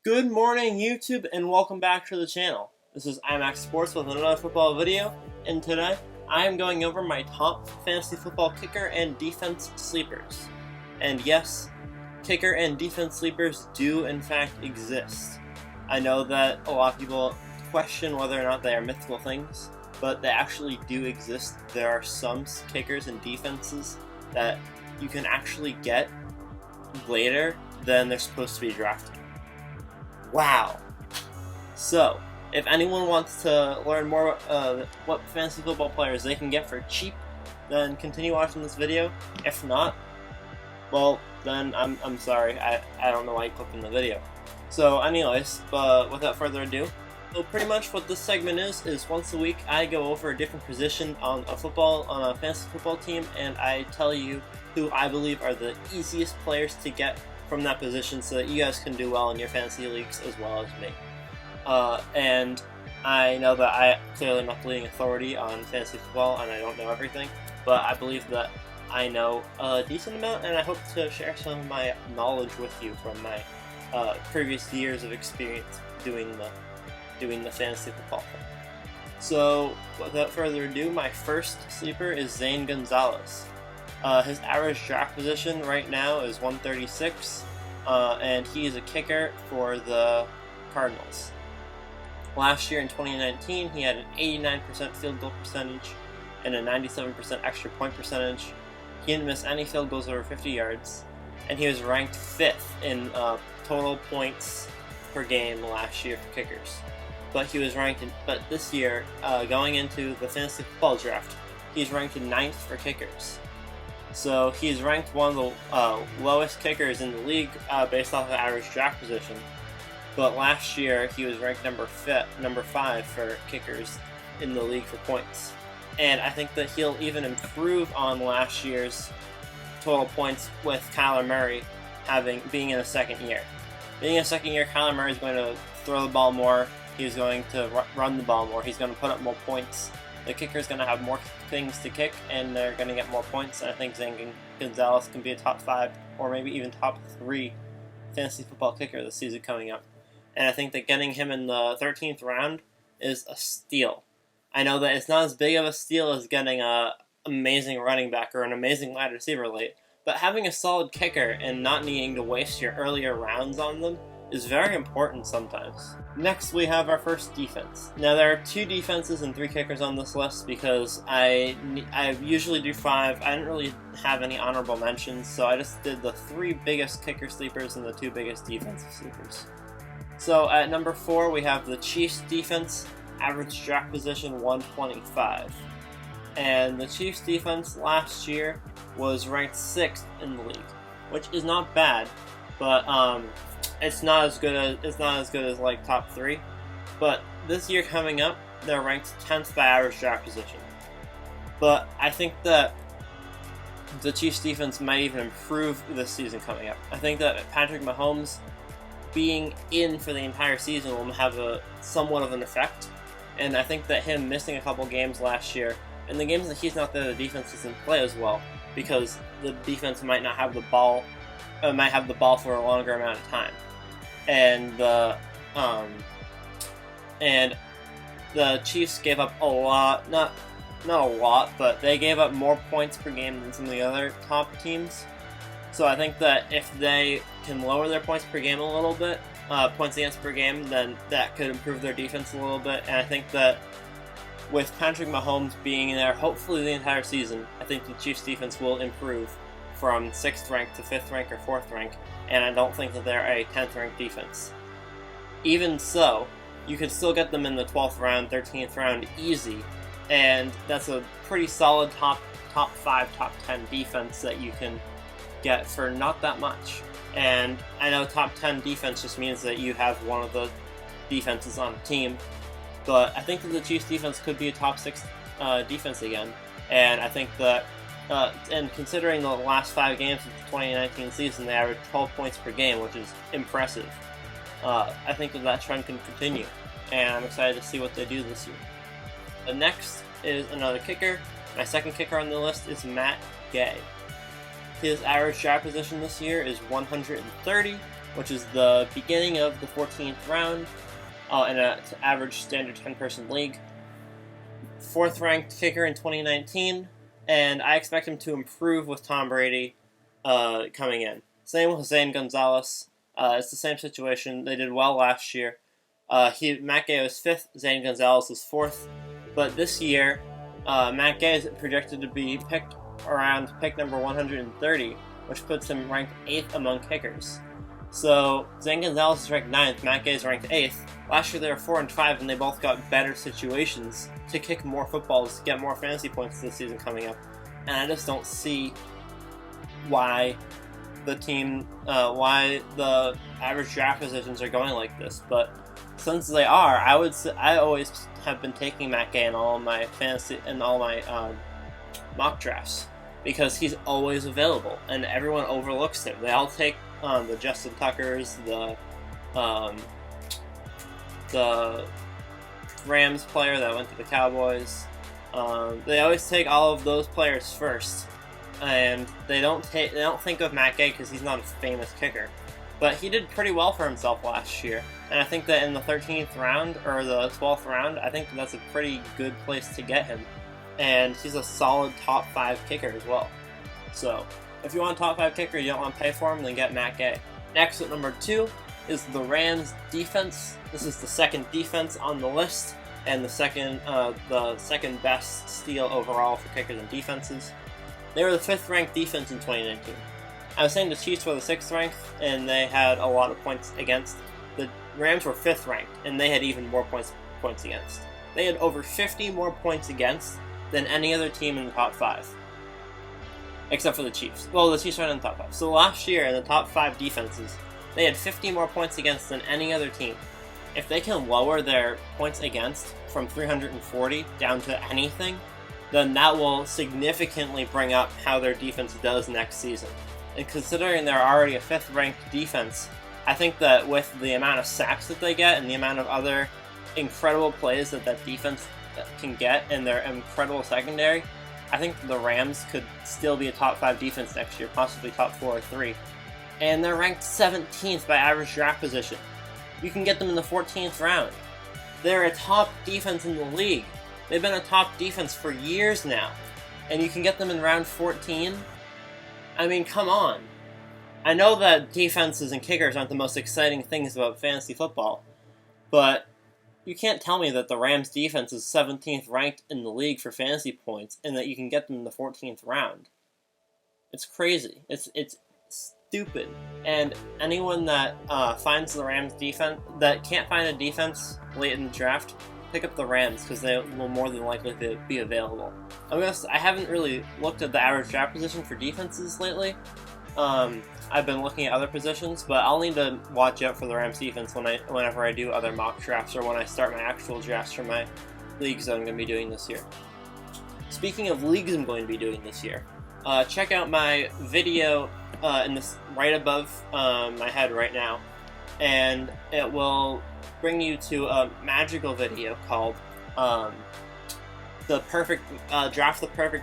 Good morning, YouTube, and welcome back to the channel. This is IMAX Sports with another football video, and today I am going over my top fantasy football kicker and defense sleepers. And yes, kicker and defense sleepers do in fact exist. I know that a lot of people question whether or not they are mythical things, but they actually do exist. There are some kickers and defenses that you can actually get later than they're supposed to be drafted. Wow. So, if anyone wants to learn more what fantasy football players they can get for cheap, then continue watching this video. If not, well, then I'm sorry. I don't know why you clicked on the video. So anyways, but without further ado, so pretty much what this segment is once a week I go over a different position on a fantasy football team, and I tell you who I believe are the easiest players to get from that position so that you guys can do well in your fantasy leagues as well as me. And I know that I clearly am not the leading authority on fantasy football and I don't know everything, but I believe that I know a decent amount, and I hope to share some of my knowledge with you from my previous years of experience doing the fantasy football thing. So without further ado, my first sleeper is Zane Gonzalez. His average draft position right now is 136, and he is a kicker for the Cardinals. Last year in 2019, he had an 89% field goal percentage and a 97% extra point percentage. He didn't miss any field goals over 50 yards, and he was ranked 5th in total points per game last year for kickers. But this year, going into the fantasy football draft, he's ranked 9th for kickers. So he's ranked one of the lowest kickers in the league based off of average draft position. But last year he was ranked number 5 for kickers in the league for points. And I think that he'll even improve on last year's total points with Kyler Murray being in a second year. Being in a second year, Kyler Murray is going to throw the ball more. He's going to run the ball more. He's going to put up more points. The kicker is going to have more things to kick, and they're going to get more points. And I think Zane Gonzalez can be a top 5 or maybe even top 3 fantasy football kicker this season coming up. And I think that getting him in the 13th round is a steal. I know that it's not as big of a steal as getting an amazing running back or an amazing wide receiver late, but having a solid kicker and not needing to waste your earlier rounds on them is very important sometimes. Next, we have our first defense. Now, there are 2 defenses and 3 kickers on this list because I usually do 5. I didn't really have any honorable mentions, so I just did the 3 biggest kicker sleepers and the 2 biggest defensive sleepers. So at number 4, we have the Chiefs defense, average draft position 125. And the Chiefs defense last year was ranked 6th in the league, which is not bad, but it's not as good as like top 3. But this year coming up, they're ranked 10th by average draft position. But I think that the Chiefs defense might even improve this season coming up. I think that Patrick Mahomes being in for the entire season will have somewhat of an effect. And I think that him missing a couple games last year, and the games that he's not there, the defense doesn't play as well because the defense might not have the ball. Might have the ball for a longer amount of time, and the Chiefs gave up a lot, not a lot, but they gave up more points per game than some of the other top teams. So I think that if they can lower their points per game a little bit, points against per game, then that could improve their defense a little bit. And I think that with Patrick Mahomes being there, hopefully the entire season, I think the Chiefs defense will improve from 6th rank to 5th rank or 4th rank, and I don't think that they're a 10th ranked defense. Even so, you could still get them in the 12th round, 13th round easy, and that's a pretty solid top 5, top 10 defense that you can get for not that much. And I know top 10 defense just means that you have one of the defenses on the team, but I think that the Chiefs defense could be a top 6 defense again, and I think that and considering the last 5 games of the 2019 season, they averaged 12 points per game, which is impressive. I think that trend can continue, and I'm excited to see what they do this year. The next is another kicker. My second kicker on the list is Matt Gay. His average draft position this year is 130, which is the beginning of the 14th round in an average standard 10-person league. 4th ranked kicker in 2019, and I expect him to improve with Tom Brady coming in. Same with Zane Gonzalez. It's the same situation. They did well last year. Matt Gay was 5th, Zane Gonzalez was 4th, but this year, Matt Gay is projected to be picked around pick number 130, which puts him ranked 8th among kickers. So Zane Gonzalez is ranked 9th, Matt Gay is ranked 8th. Last year they were 4 and 5, and they both got better situations to kick more footballs, to get more fantasy points this season coming up. And I just don't see why why the average draft positions are going like this. But since they are, I always have been taking Matt Gay in all my fantasy and all my mock drafts because he's always available, and everyone overlooks him. They all take the Justin Tuckers, the Rams player that went to the Cowboys. They always take all of those players first, and they don't think of Matt Gay because he's not a famous kicker. But he did pretty well for himself last year, and I think that in the 13th round or the 12th round, I think that's a pretty good place to get him. And he's a solid top 5 kicker as well. So if you want a top 5 kicker, you don't want to pay for him, then get Matt Gay. Next at number 2 is the Rams defense. This is the second defense on the list, and the second best steal overall for kickers and defenses. They were the 5th ranked defense in 2019. I was saying the Chiefs were the 6th ranked, and they had a lot of points against. The Rams were 5th ranked, and they had even more points against. They had over 50 more points against than any other team in the top 5. Except for the Chiefs. Well, the Chiefs aren't in the top 5. So last year, in the top 5 defenses, they had 50 more points against than any other team. If they can lower their points against from 340 down to anything, then that will significantly bring up how their defense does next season. And considering they're already a 5th ranked defense, I think that with the amount of sacks that they get and the amount of other incredible plays that defense can get in their incredible secondary, I think the Rams could still be a top 5 defense next year, possibly top 4 or 3. And they're ranked 17th by average draft position. You can get them in the 14th round. They're a top defense in the league. They've been a top defense for years now. And you can get them in round 14? I mean, come on. I know that defenses and kickers aren't the most exciting things about fantasy football, but you can't tell me that the Rams defense is 17th ranked in the league for fantasy points and that you can get them in the 14th round. It's crazy. It's stupid. And anyone that finds the Rams defense, that can't find a defense late in the draft, pick up the Rams because they will more than likely be available. I haven't really looked at the average draft position for defenses lately. I've been looking at other positions, but I'll need to watch out for the Rams defense whenever I do other mock drafts or when I start my actual drafts for my leagues that I'm going to be doing this year. Speaking of leagues I'm going to be doing this year, check out my video in this right above my head right now, and it will bring you to a magical video called Draft the Perfect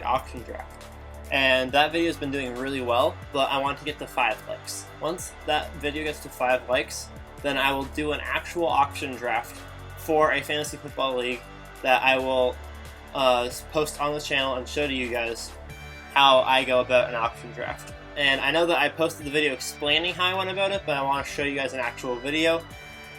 Auction Draft. And that video has been doing really well, but I want to get to 5 likes. Once that video gets to 5 likes, then I will do an actual auction draft for a fantasy football league that I will post on this channel and show to you guys how I go about an auction draft. And I know that I posted the video explaining how I went about it, but I want to show you guys an actual video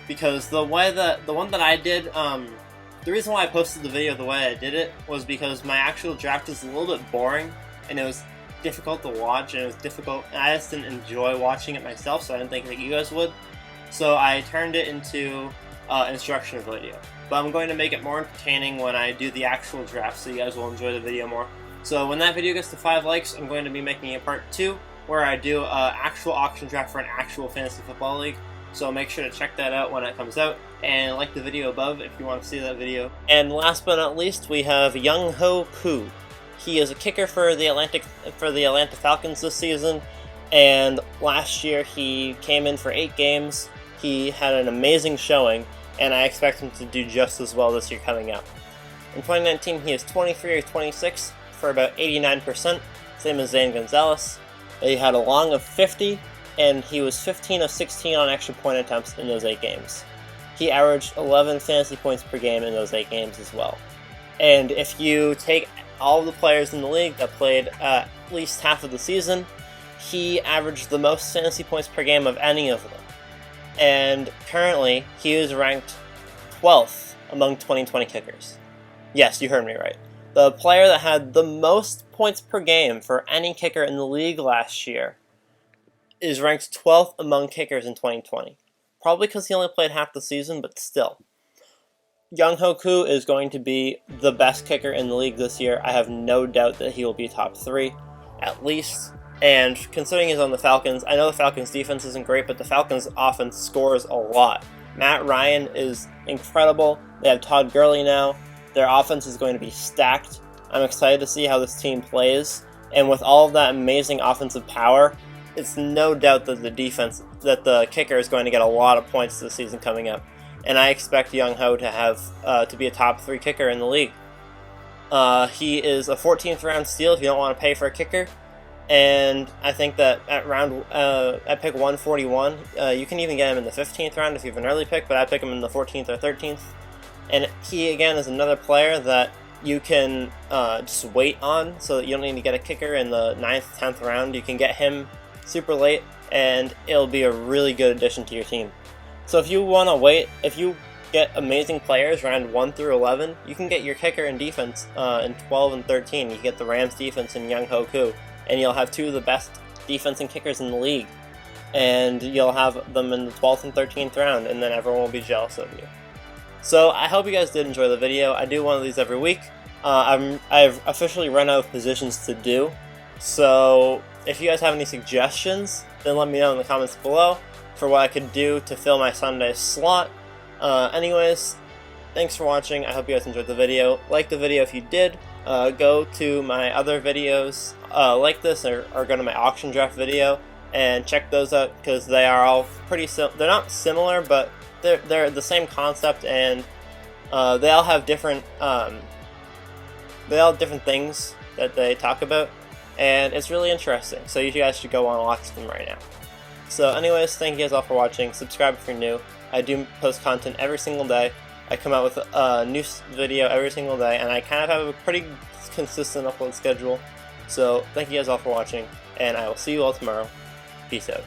because the one that I did, the reason why I posted the video the way I did it was because my actual draft is a little bit boring. And it was difficult to watch, and I just didn't enjoy watching it myself, so I didn't think that you guys would. So I turned it into an instructional video. But I'm going to make it more entertaining when I do the actual draft, so you guys will enjoy the video more. So when that video gets to 5 likes, I'm going to be making a part 2, where I do an actual auction draft for an actual fantasy football league. So make sure to check that out when it comes out, and like the video above if you want to see that video. And last but not least, we have Younghoe Koo. He is a kicker for the Atlanta Falcons this season, and last year he came in for 8 games. He had an amazing showing, and I expect him to do just as well this year coming up. In 2019, he is 23 or 26 for about 89%, same as Zane Gonzalez. He had a long of 50, and he was 15 of 16 on extra point attempts in those 8 games. He averaged 11 fantasy points per game in those 8 games as well. And if you take all of the players in the league that played at least half of the season, he averaged the most fantasy points per game of any of them. And currently, he is ranked 12th among 2020 kickers. Yes, you heard me right. The player that had the most points per game for any kicker in the league last year is ranked 12th among kickers in 2020. Probably because he only played half the season, but still. Younghoe Koo is going to be the best kicker in the league this year. I have no doubt that he will be top 3, at least. And considering he's on the Falcons, I know the Falcons' defense isn't great, but the Falcons' offense scores a lot. Matt Ryan is incredible. They have Todd Gurley now. Their offense is going to be stacked. I'm excited to see how this team plays. And with all of that amazing offensive power, it's no doubt that the kicker is going to get a lot of points this season coming up. And I expect Younghoe to have to be a top 3 kicker in the league. He is a 14th round steal if you don't want to pay for a kicker. And I think that at pick 141, you can even get him in the 15th round if you have an early pick, but I pick him in the 14th or 13th. And he, again, is another player that you can just wait on, so that you don't need to get a kicker in the 9th, 10th round. You can get him super late, and it'll be a really good addition to your team. So if you want to wait, if you get amazing players round 1 through 11, you can get your kicker and defense in 12 and 13. You can get the Rams defense in Younghoe Koo, and you'll have 2 of the best defense and kickers in the league. And you'll have them in the 12th and 13th round, and then everyone will be jealous of you. So I hope you guys did enjoy the video. I do one of these every week. I've officially run out of positions to do, so if you guys have any suggestions, then let me know in the comments below for what I could do to fill my Sunday slot. Anyways, thanks for watching. I hope you guys enjoyed the video. Like the video if you did. Go to my other videos like this, or go to my auction draft video and check those out, because they are all pretty they're not similar, but they're the same concept, and they all have different things that they talk about, and it's really interesting. So you guys should go on and watch them right now. So anyways, thank you guys all for watching. Subscribe if you're new. I do post content every single day. I come out with a new video every single day, and I kind of have a pretty consistent upload schedule. So thank you guys all for watching, and I will see you all tomorrow. Peace out.